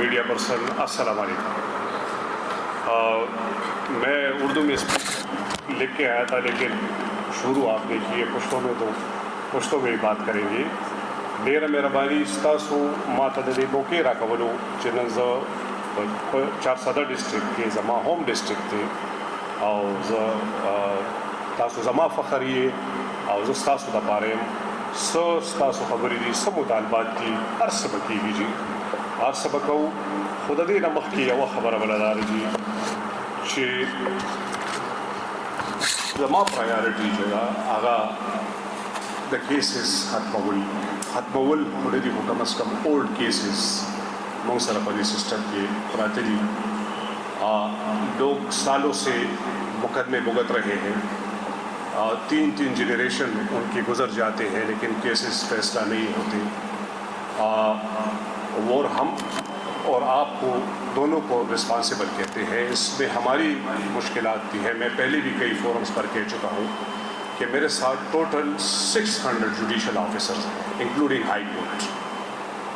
Media person, अस्सलाम वालेकुम। मैं उर्दू में लिख के आया था, लेकिन शुरू आपने की है पुश्तों में, तो पुश्तों में ही बात करेंगे। डेरा मेहरबानी स्तासु मातदली बोके राकवलो चिनज 4 डिस्ट्रिक्ट के जमा होम डिस्ट्रिक्ट थे और तासु जमा फ़खरिए और स्तासु दपारे स्तासु खबरी दी सब मुतालबात की हर सबक की जी हर सबक खुद दे नमक की वो खबर बलादार जी चे जमा प्रायोरिटी जो आगा द केसेस खत्मवल खुद दी कम अज़ कम ओल्ड केसेस मंगसरापदी सिस्टम के प्रातरी लोग सालों से मुकदमे भुगत रहे हैं, 3 जनरेशन उनके गुजर जाते हैं लेकिन केसेस फैसला नहीं होते। और हम और आपको दोनों को रिस्पॉन्सिबल कहते हैं। इसमें हमारी मुश्किलात भी है। मैं पहले भी कई फोरम्स पर कह चुका हूँ कि मेरे साथ टोटल 600 जुडिशल ऑफिसर्स हैं, including high court.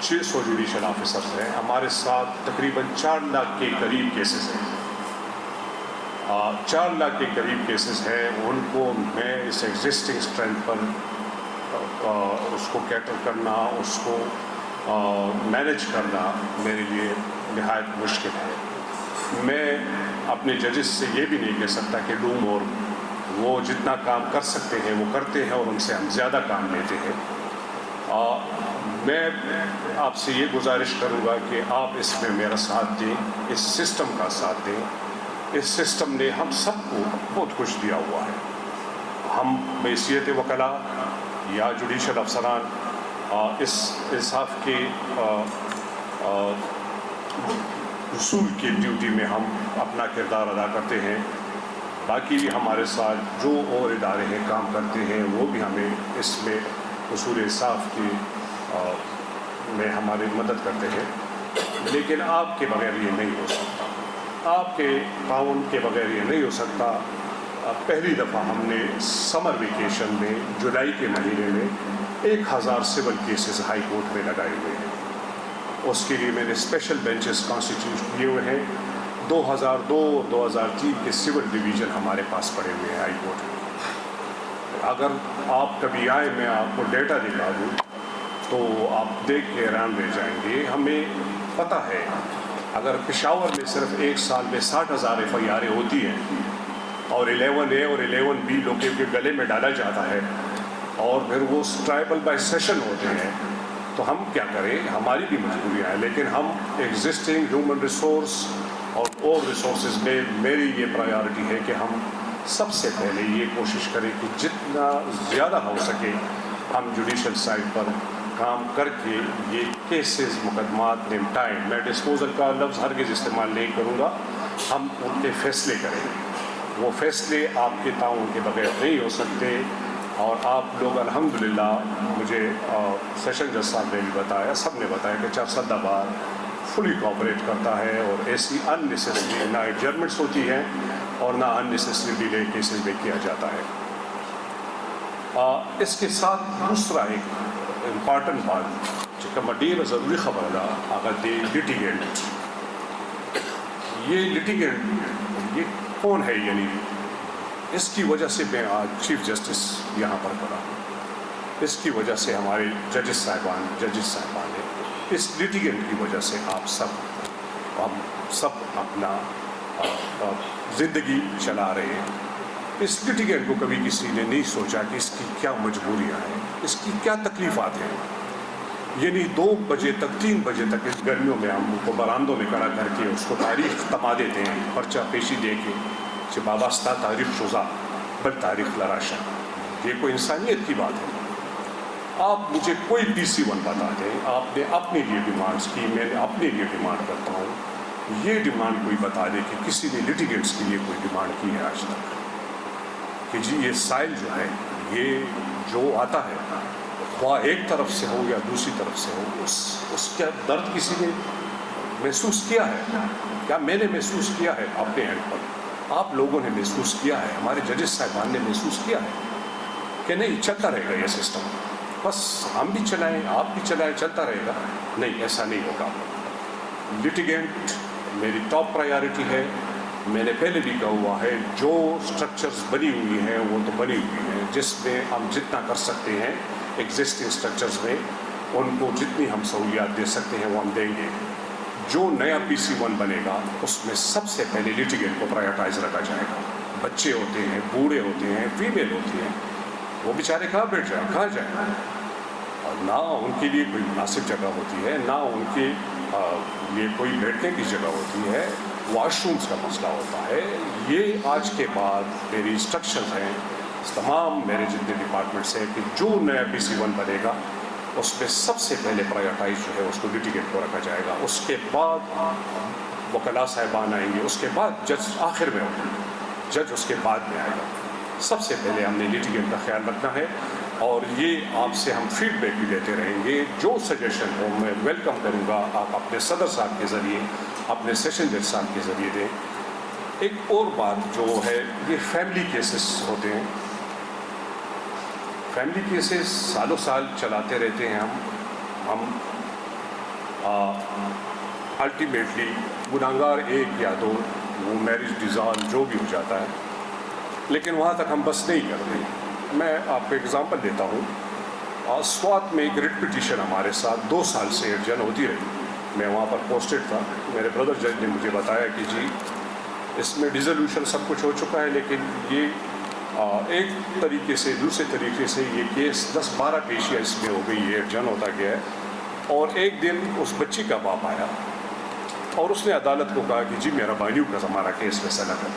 600 judicial officers हैं। हमारे साथ तकरीबन 4 लाख के करीब केसेस हैं। 4 लाख के करीब केसेस हैं। उनको मैं इस एग्जिस्टिंग स्ट्रेंथ पर उसको कैटर करना, उसको मैनेज करना मेरे लिए निहायत मुश्किल है। मैं अपने जजेस से ये भी नहीं कह सकता कि डू मोर, वो जितना काम कर सकते हैं वो करते हैं और उनसे हम ज़्यादा काम लेते हैं। मैं आपसे ये गुजारिश करूँगा कि आप इसमें मेरा साथ दें, इस सिस्टम का साथ दें। इस सिस्टम ने हम सबको बहुत कुछ दिया हुआ है। हम हैसियत वकला या जुडिशल अफसरान इस इंसाफ के उसूल की ड्यूटी में हम अपना किरदार अदा करते हैं। बाकी भी हमारे साथ जो और इदारे हैं काम करते हैं, वो भी हमें इसमें उसूल इंसाफ की में हमारी मदद करते हैं। लेकिन आपके बगैर ये नहीं हो सकता, आपके ताउन के बगैर ये नहीं हो सकता। पहली दफ़ा हमने समर वेकेशन में जुलाई के महीने में 1000 सिविल केसेस हाई कोर्ट में लगाए हुए हैं। उसके लिए मैंने स्पेशल बेंचेस कॉन्स्टिट्यूट किए हुए हैं। 2002 और 2003 के सिविल डिवीज़न हमारे पास पड़े हुए हैं हाई कोर्ट में। अगर आप कभी आए, मैं आपको डेटा दिखा दूँ तो आप देख के हैरान रह जाएंगे। हमें पता है अगर पेशावर में सिर्फ एक साल में 60,000 FIR होती हैं और 11A और 11B लोगों के गले में डाला जाता है और फिर वो ट्राइबल बाय सेशन होते हैं, तो हम क्या करें? हमारी भी मजबूरियाँ हैं। लेकिन हम एग्जिस्टिंग ह्यूमन रिसोर्स और रिसोर्सेज में मेरी ये प्रायोरिटी है कि हम सबसे पहले ये कोशिश करें कि जितना ज़्यादा हो सके हम जुडिशल साइड पर काम करके ये केसेस मुकदमात निपटाएँ। मैं डिस्पोजल का लफ्ज़ हरगिज़ इस्तेमाल नहीं करूँगा। हम उनके फ़ैसले करेंगे। वो फ़ैसले आपके ताउन के बगैर नहीं हो सकते। और आप लोग अल्हम्दुलिल्लाह, मुझे सेशन जज साहब ने भी बताया, सब ने बताया कि चारसद्दाबाद फुली कोऑपरेट करता है और ऐसी अननेसेसरी ना एडजर्मेंट्स होती हैं और ना अननेसेसरी डिले केसेस में किया जाता है। इसके साथ दूसरा एक इम्पॉर्टेंट बात जो मडीर ज़रूरी खबर था, अगर दे लिटिगेंट, ये लिटिगेंट ये कौन है? यानी इसकी वजह से मैं आज चीफ जस्टिस यहाँ पर खड़ा हूँ। इसकी वजह से हमारे जजेस साहिबान ने, इस लिटिगेंट की वजह से हम सब अपना ज़िंदगी चला रहे हैं। इस लिटिगेंट को कभी किसी ने नहीं सोचा कि इसकी क्या मजबूरियाँ हैं, इसकी क्या तकलीफ़ात हैं। यानी 2 बजे तक 3 बजे तक इस गर्मियों में हम उनको बरामदों में खड़ा करके उसको तारीख़ तमा देते हैं, पर्चा पेशी दे के कि वाबस्ता तारीख़ शुजा बल तारीख़ लराशा। ये कोई इंसानियत की बात है? आप मुझे कोई PC1 बता दें, आपने अपने लिए डिमांड्स की, मैंने अपने लिए डिमांड करता हूँ। ये डिमांड कोई बता दे कि किसी ने लिटिगेंट्स के लिए कोई डिमांड की है आज तक कि जी ये साइल जो है, ये जो आता है वह एक तरफ से हो या दूसरी तरफ से हो, उसका दर्द किसी ने महसूस किया है? क्या मैंने महसूस किया है अपने एंड पर? आप लोगों ने महसूस किया है? हमारे जजेस साहिबान ने महसूस किया है कि नहीं चलता रहेगा ये सिस्टम, बस हम भी चलाएं, आप भी चलाएं, चलता रहेगा? नहीं, ऐसा नहीं होगा। लिटिगेंट मेरी टॉप प्रायोरिटी है। मैंने पहले भी कहा हुआ है, जो स्ट्रक्चर्स बनी हुई हैं वो तो बनी हुई हैं, जिसमें हम जितना कर सकते हैं एग्जिस्टिंग स्ट्रक्चर्स में, उनको जितनी हम सहूलियात दे सकते हैं वो हम देंगे। जो नया PC1 बनेगा उसमें सबसे पहले लिटिगेंट को प्रायोरिटाइज रखा जाएगा। बच्चे होते हैं, बूढ़े होते हैं, फीमेल होती हैं, वो बेचारे कहाँ बैठ जाए, कहाँ जाए, और ना उनके लिए कोई मुनासिब जगह होती है, ना उनके लिए कोई बैठने की जगह होती है, वॉशरूम्स का मसला होता है। ये आज के बाद मेरी इंस्ट्रक्शंस हैं तमाम मेरे जितने डिपार्टमेंट्स हैं कि जो नया PC1 बनेगा उसमें सबसे पहले प्रायोरिटाइज जो है उसको लिटिगेंट को रखा जाएगा। उसके बाद वकला साहिबान आएंगे, उसके बाद जज आखिर में होगा, जज उसके बाद में आएगा। सबसे पहले हमने लिटिगेंट का ख्याल रखना है, और ये आपसे हम फीडबैक भी लेते रहेंगे। जो सजेशन हो मैं वेलकम करूँगा, आप अपने सदर साहब के ज़रिए, अपने सेशन जज साहब के ज़रिए दें। एक और बात जो है, ये फैमिली केसेस होते हैं। फैमिली केसेस सालों साल चलाते रहते हैं हम अल्टीमेटली गुनाहगार एक या दो, वो मैरिज डिज़ाल्व जो भी हो जाता है, लेकिन वहाँ तक हम बस नहीं करते। मैं आपको एग्ज़ाम्पल देता हूँ। स्वात में एक रिट पिटीशन हमारे साथ 2 साल से एडजन होती रही। मैं वहाँ पर पोस्टेड था। मेरे ब्रदर जज ने मुझे बताया कि जी इसमें डिसोल्यूशन सब कुछ हो चुका है, लेकिन ये एक तरीके से दूसरे तरीके से ये केस 10-12 पेशियाँ इसमें हो गई है, एडजन होता गया है। और एक दिन उस बच्ची का बाप आया और उसने अदालत को कहा कि जी मेरा बानियों का हमारा केस फैसला कर।